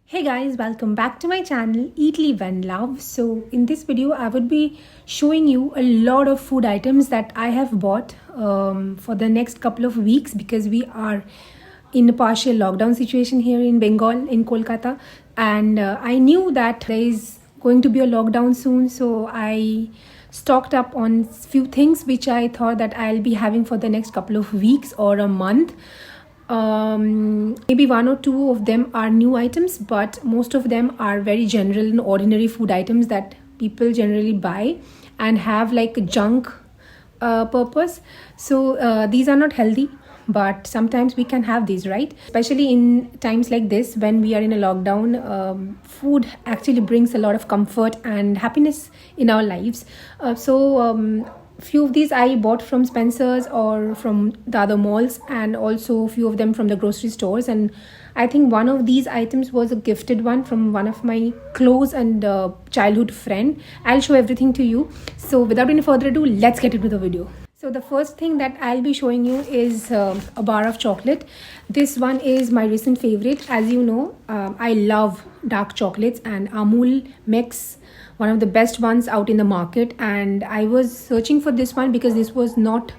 Hey guys, welcome back to my channel Eat Live and Love. So in this video I would be showing you a lot of food items that I have bought for the next couple of weeks because we are in a partial lockdown situation here in Bengal, in Kolkata, and I knew that there is going to be a lockdown soon, so I stocked up on few things which I thought that I'll be having for the next couple of weeks or a month. Maybe one or two of them are new items, but most of them are very general and ordinary food items that people generally buy and have like a junk purpose. So these are not healthy, but sometimes we can have these, right? Especially in times like this when we are in a lockdown, food actually brings a lot of comfort and happiness in our lives. Few of these I bought from Spencer's or from the other malls, and also a few of them from the grocery stores. And I think one of these items was a gifted one from one of my close and childhood friend. I'll show everything to you. So without any further ado, let's get into the video. So the first thing that I'll be showing you is a bar of chocolate. This one is my recent favorite. As you know, I love dark chocolates, and Amul makes one of the best ones out in the market, and I was searching for this one because this was not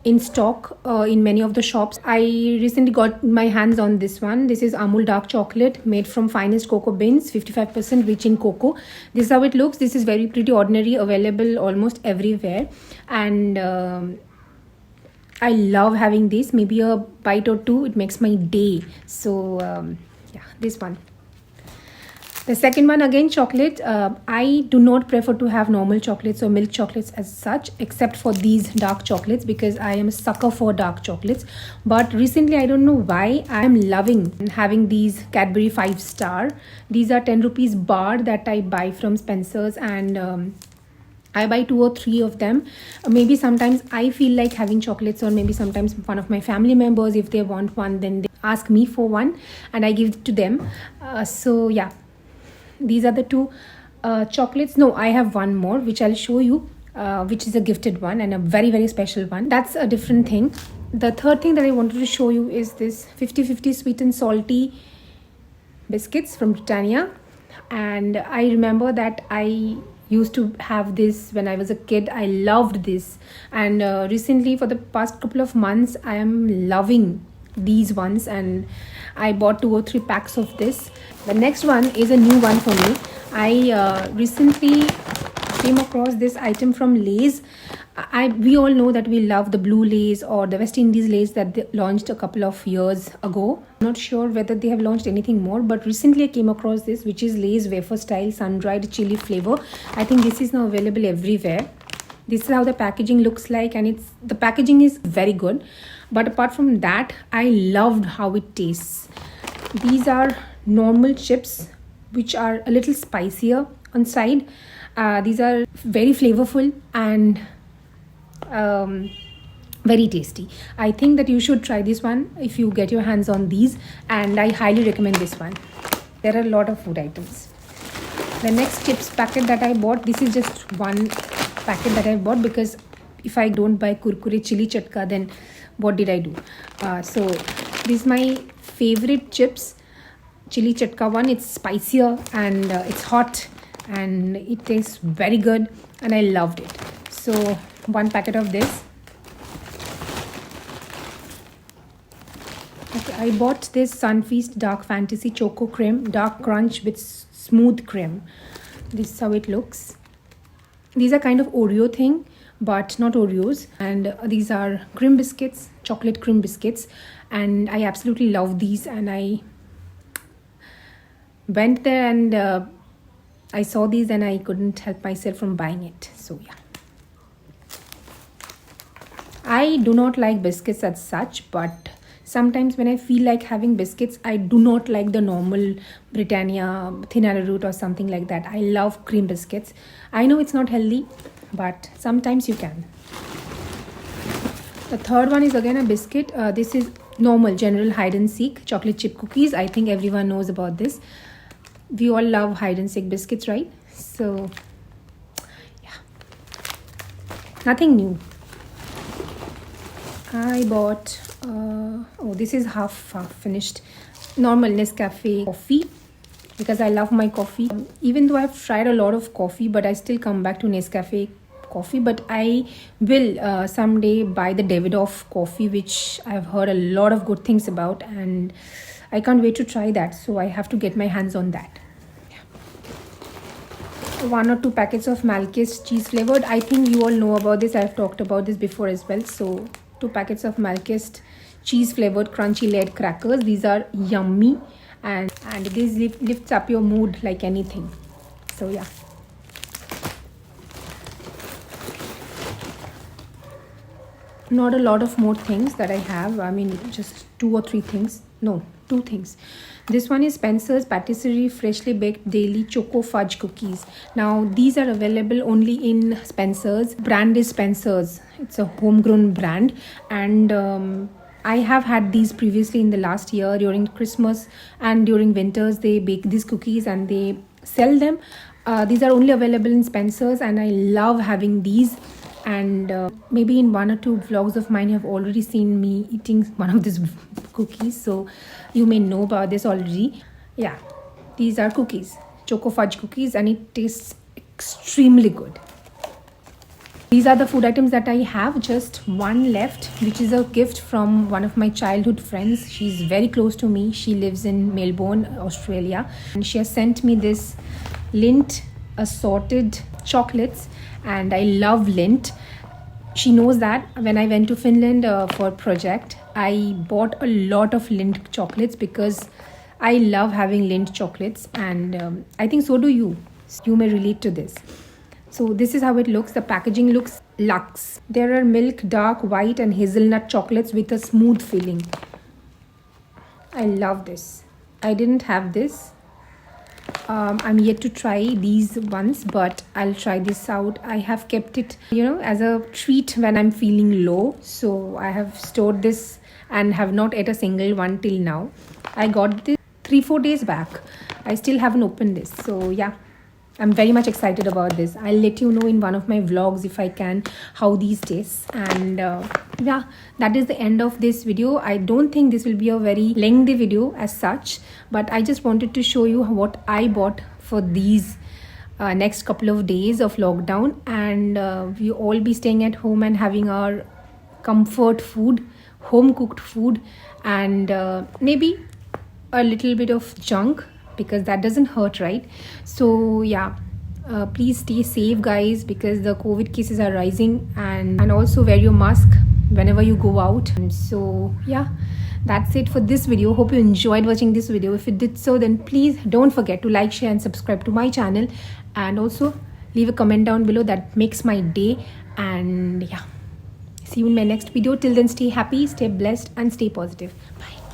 in stock in many of the shops. I recently got my hands on this one. This is Amul dark chocolate made from finest cocoa beans, 55% rich in cocoa. This is how it looks. This is very pretty ordinary, available almost everywhere, and I love having this. Maybe a bite or two, it makes my day. So yeah, this one. The second one, again chocolate. I do not prefer to have normal chocolates or milk chocolates as such, except for these dark chocolates, because I am a sucker for dark chocolates. But recently, I don't know why, I am loving having these Cadbury 5-star. These are 10 rupees bar that I buy from Spencer's, and I buy 2 or 3 of them. Maybe sometimes I feel like having chocolates, or maybe sometimes one of my family members, if they want one, then they ask me for one and I give it to them. So yeah, these are the two chocolates. No, I have one more which I'll show you, which is a gifted one and a very, very special one. That's a different thing. The third thing that I wanted to show you is this 50-50 sweet and salty biscuits from Britannia. And I remember that I used to have this when I was a kid. I loved this, and recently, for the past couple of months, I am loving these ones, and I bought 2 or 3 packs of this. The next one is a new one for me. I recently came across this item from Lay's. We all know that we love the blue Lay's or the West Indies Lay's that they launched a couple of years ago. I'm not sure whether they have launched anything more, but recently I came across this, which is Lay's wafer style sun-dried chili flavor. I think this is now available everywhere. This is how the packaging looks like, and the packaging is very good. But apart from that, I loved how it tastes. These are normal chips, which are a little spicier on side. These are very flavorful and very tasty. I think that you should try this one if you get your hands on these, and I highly recommend this one. There are a lot of food items. The next chips packet that I bought, this is just one packet that I bought, because if I don't buy Kurkure chili chatka, then what did I do? So this is my favorite chips, chili chatka one. It's spicier and it's hot and it tastes very good, and I loved it. So one packet of this. Okay, I bought this Sunfeast Dark Fantasy Choco Cream, dark crunch with smooth cream. This is how it looks. These are kind of Oreo thing, but not Oreos. And these are cream biscuits, chocolate cream biscuits, and I absolutely love these. And I went there and I saw these and I couldn't help myself from buying it. So yeah, I do not like biscuits as such, but sometimes when I feel like having biscuits, I do not like the normal Britannia thin arrowroot or something like that. I love cream biscuits. I know it's not healthy, but sometimes you can. The third one is again a biscuit. This is normal general hide and seek chocolate chip cookies. I think everyone knows about this. We all love hide and seek biscuits, right? So yeah, nothing new. I bought this is half finished normal Nescafe coffee. because I love my coffee. Even though I've tried a lot of coffee, but I still come back to Nescafe coffee. But I will someday buy the Davidoff coffee, which I've heard a lot of good things about, and I can't wait to try that. So I have to get my hands on that. 1 or 2 packets of Malkist cheese flavored. I think you all know about this. I've talked about this before as well. So 2 packets of Malkist cheese flavored crunchy layered crackers. These are yummy, and this lifts up your mood like anything. So yeah. Not a lot of more things that I have. I mean, just 2 or 3 things. No, 2 things. This one is Spencer's Patisserie Freshly Baked Daily Choco Fudge Cookies. Now, these are available only in Spencer's. Brand is Spencer's. It's a homegrown brand, and I have had these previously in the last year during Christmas and during winters. They bake these cookies and they sell them. These are only available in Spencer's, and I love having these. And maybe in 1 or 2 vlogs of mine, you have already seen me eating one of these cookies, so you may know about this already. Yeah, these are cookies, Choco Fudge cookies, and it tastes extremely good. These are the food items that I have. Just one left, which is a gift from one of my childhood friends. She's very close to me. She lives in Melbourne, Australia, and she has sent me this Lindt assorted chocolates, and I love Lindt. She knows that when I went to Finland for a project, I bought a lot of Lindt chocolates because I love having Lindt chocolates, and I think so do you. You may relate to this. So this is how it looks. The packaging looks luxe. There are milk, dark, white and hazelnut chocolates with a smooth filling. I love this. I didn't have this. I'm yet to try these ones, but I'll try this out. I have kept it, as a treat when I'm feeling low. So I have stored this and have not ate a single one till now. I got this 3-4 days back. I still haven't opened this. So yeah, I'm very much excited about this. I'll let you know in one of my vlogs, if I can, how these taste. And yeah, that is the end of this video. I don't think this will be a very lengthy video as such, but I just wanted to show you what I bought for these next couple of days of lockdown. And we all be staying at home and having our comfort food, home cooked food, and maybe a little bit of junk, because that doesn't hurt, right? So yeah, please stay safe, guys, because the COVID cases are rising, and also wear your mask whenever you go out. And so yeah, that's it for this video. Hope you enjoyed watching this video. If you did so, then please don't forget to like, share and subscribe to my channel, and also leave a comment down below. That makes my day. And yeah, see you in my next video. Till then, stay happy, stay blessed and stay positive. Bye.